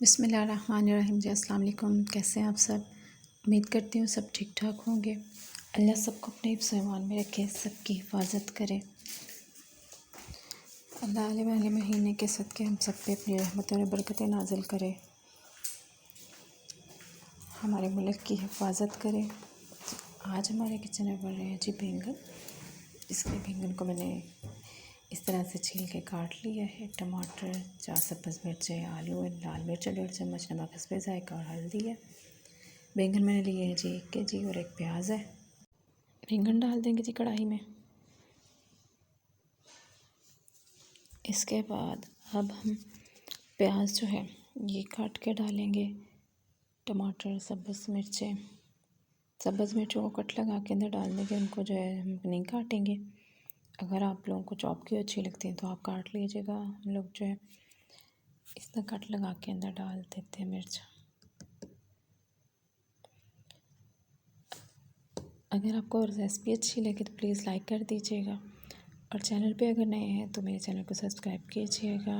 बिस्मिल्लाहिर्रहमानिर्रहीम जी। अस्सलाम वालेकुम। कैसे हैं आप सब? उम्मीद करती हूँ सब ठीक ठाक होंगे। अल्लाह सबको अपने हिफ्ज़-ए-ईमान में रखे, सबकी हिफाजत करे। अल्लाह आने वाले महीने के सदक़े हम सब पे अपनी रहमत और बरकतें नाज़िल करे, हमारे मुल्क की हिफाजत करे। आज हमारे किचन में बन रहे हैं जी बैंगन। इसके बैंगन को मैंने इस तरह से छील के काट लिया है। टमाटर, 4 सब्ज़ मिर्चें, आलू, लाल मिर्च 1.5 चम्मच, नमक हस्बे ज़ायक़ा और हल्दी है। बैंगन मैंने लिए हैं जी 1 केजी और 1 प्याज है। बैंगन डाल देंगे जी कढ़ाई में। इसके बाद अब हम प्याज जो है ये काट के डालेंगे। टमाटर, सब्ज़ मिर्चें, सब्ज़ मिर्चों को कट लगा के अंदर डाल देंगे। उनको जो है हम नहीं काटेंगे। अगर आप लोगों को चॉप की अच्छी लगती है तो आप काट लीजिएगा। हम लोग जो है इस तरह कट लगा के अंदर डाल देते हैं मिर्च। अगर आपको रेसिपी अच्छी लगे तो प्लीज़ लाइक कर दीजिएगा, और चैनल पे अगर नए हैं तो मेरे चैनल को सब्सक्राइब कीजिएगा।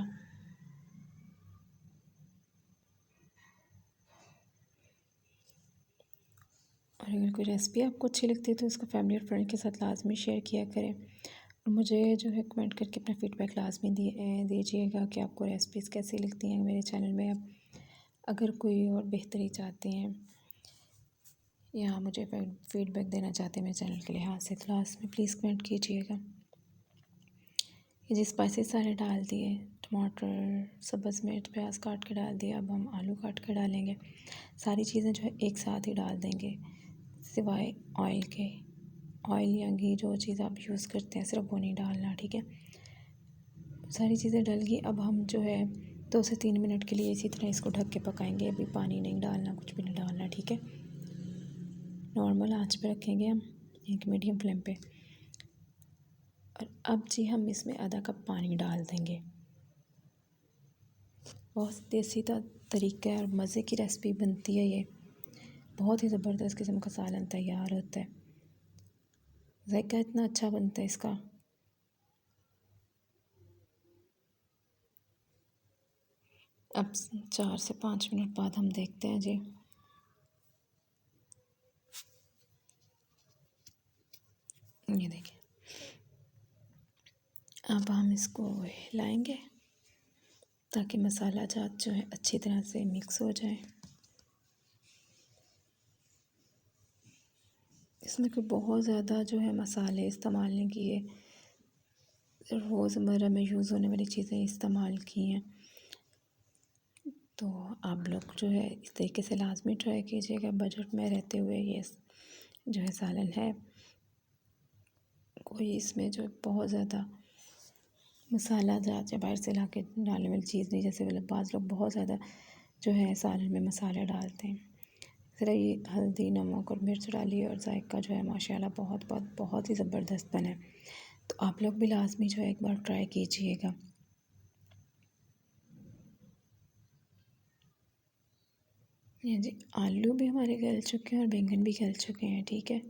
और अगर कोई रेसिपी आपको अच्छी लगती है तो उसको फैमिली और फ्रेंड के साथ लाजमी शेयर किया करें। और मुझे जो है कमेंट करके अपना फ़ीडबैक लाजमी दीजिएगा कि आपको रेसिपीज़ कैसी लगती हैं। मेरे चैनल में आप अगर कोई और बेहतरी चाहते हैं या मुझे फ़ीडबैक देना चाहते हैं मेरे चैनल के लिहाज से तो लास्ट में प्लीज़ कमेंट कीजिएगा। ये जी स्पाइसेस सारे डाल दिए, टमाटर, सब्ज़ मिर्च, प्याज काट के डाल दिया। अब हम आलू काट के डालेंगे। सारी चीज़ें जो है एक साथ ही डाल देंगे सिवाय ऑयल के। ऑयल या घी जो चीज़ आप यूज़ करते हैं सिर्फ वो नहीं डालना, ठीक है। सारी चीज़ें डल गई। अब हम जो है 2 से 3 मिनट के लिए इसी तरह इसको ढक के पकाएंगे। अभी पानी नहीं डालना, कुछ भी नहीं डालना, ठीक है। नॉर्मल आंच पे रखेंगे हम, एक मीडियम फ्लेम पे। और अब जी हम इसमें आधा कप पानी डाल देंगे। बहुत देसी तरीका है और मज़े की रेसिपी बनती है ये। बहुत ही ज़बरदस्त किस्म का सालन तैयार होता है। ज़ायका इतना अच्छा बनता है इसका। अब 4 से 5 मिनट बाद हम देखते हैं जी। ये देखिए, अब हम इसको हिलाएंगे ताकि मसाला जात जो है अच्छी तरह से मिक्स हो जाए। इसमें कोई बहुत ज़्यादा जो है मसाले इस्तेमाल नहीं किए, रोज़मर्रा में यूज़ होने वाली चीज़ें इस्तेमाल की हैं। तो आप लोग जो है इस तरीके से लाजमी ट्राई कीजिएगा। बजट में रहते हुए ये जो है सालन है, कोई इसमें जो बहुत ज़्यादा मसाला जात या बाहर से ला के डालने वाली चीज़ नहीं। जैसे मतलब बाज़ लोग बहुत ज़्यादा जो है सालन में मसाले डालते हैं। ज़रा ये हल्दी, नमक और मिर्च डालिए और जायका जो है माशाल्लाह बहुत ही ज़बरदस्त बना है। तो आप लोग भी लाजमी जो है एक बार ट्राई कीजिएगा। ये जी आलू भी हमारे गल चुके हैं और बैंगन भी गल चुके हैं, ठीक है।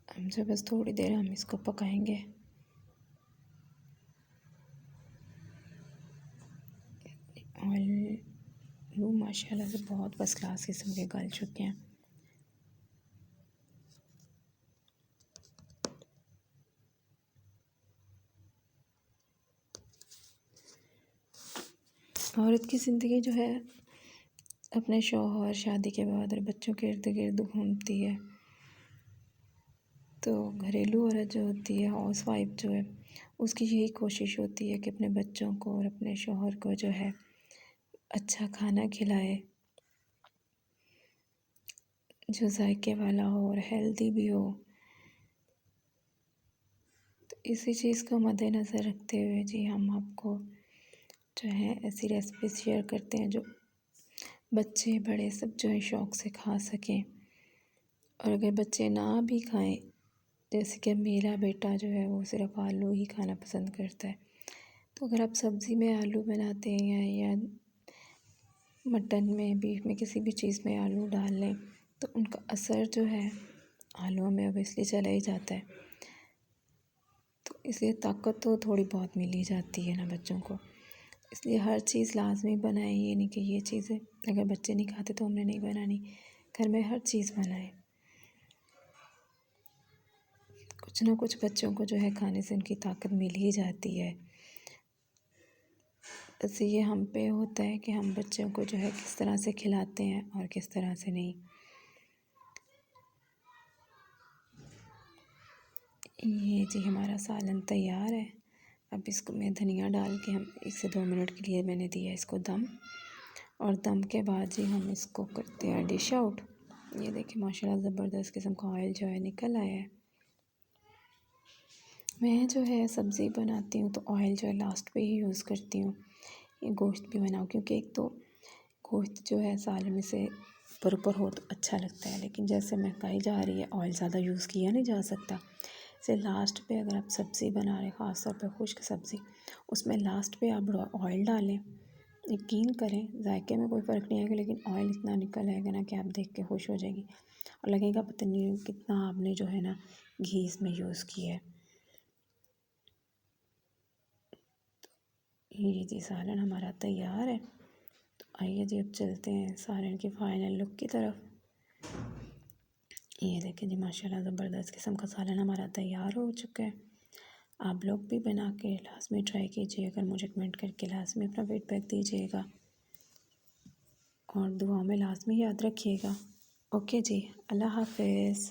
हमसे बस थोड़ी देर हम इसको पकाएंगे। आलू माशाल्लाह से बहुत फर्स्ट क्लास किस्म के गल चुके हैं। औरत की ज़िंदगी जो है अपने शौहर, शादी के बाद और बच्चों के इर्द गिर्द घूमती है। तो घरेलू औरत जो होती है, हाउस वाइफ जो है, उसकी यही कोशिश होती है कि अपने बच्चों को और अपने शौहर को जो है अच्छा खाना खिलाए, जो जायके वाला हो और हेल्दी भी हो। तो इसी चीज़ को मद्देनज़र रखते हुए जी हम आपको जो है ऐसी रेसिपीज़ शेयर करते हैं जो बच्चे बड़े सब जो है शौक़ से खा सकें। और अगर बच्चे ना भी खाएं, जैसे कि मेरा बेटा जो है वो सिर्फ़ आलू ही खाना पसंद करता है, तो अगर आप सब्ज़ी में आलू बनाते हैं या मटन में, बीफ में, किसी भी चीज़ में आलू डाल लें तो उनका असर जो है आलूओं में ऑब्वियसली चला ही जाता है। तो इसलिए ताकत तो थोड़ी बहुत मिल ही जाती है ना बच्चों को। इसलिए हर चीज़ लाजमी बनाए, ये नहीं कि ये चीज़ें अगर बच्चे नहीं खाते तो हमने नहीं बनानी, घर में हर चीज़ बनाए। कुछ ना कुछ बच्चों को जो है खाने से उनकी ताकत मिल ही जाती है। बस ये हम पे होता है कि हम बच्चों को जो है किस तरह से खिलाते हैं और किस तरह से नहीं। ये जी हमारा सालन तैयार है। अब इसको मैं धनिया डाल के हम 1 से 2 मिनट के लिए मैंने दिया इसको दम, और दम के बाद जी हम इसको करते हैं डिश आउट। ये देखिए माशाल्लाह ज़बरदस्त किस्म का ऑयल जो है निकल आया है। मैं जो है सब्ज़ी बनाती हूँ तो ऑयल जो है लास्ट पे ही यूज़ करती हूँ। ये गोश्त भी बनाऊँ, क्योंकि एक तो गोश्त जो है सालन में से ऊपर हो तो अच्छा लगता है, लेकिन जैसे महंगाई जा रही है ऑयल ज़्यादा यूज़ किया नहीं जा सकता। से लास्ट पे अगर आप सब्ज़ी बना रहे हैं, ख़ास तौर पे खुश्क सब्ज़ी, उसमें लास्ट पे आप ऑयल डालें। यकीन करें जायके में कोई फ़र्क नहीं आएगा, लेकिन ऑयल इतना निकल आएगा ना कि आप देख के खुश हो जाएंगी और लगेगा पता नहीं कितना आपने जो है ना घी इसमें यूज़ किया है। ये जी सालन हमारा तैयार है। तो आइए जी अब चलते हैं सालन की फ़ाइनल लुक की तरफ। ये देखें जी माशाल्लाह ज़बरदस्त किस्म का सालन हमारा तैयार हो चुका है। आप लोग भी बना के लाज़मी ट्राई कीजिएगा, मुझे कमेंट करके लाज़मी अपना फीडबैक दीजिएगा और दुआ में लाज़मी याद रखिएगा। ओके जी, अल्लाह हाफ़िज़।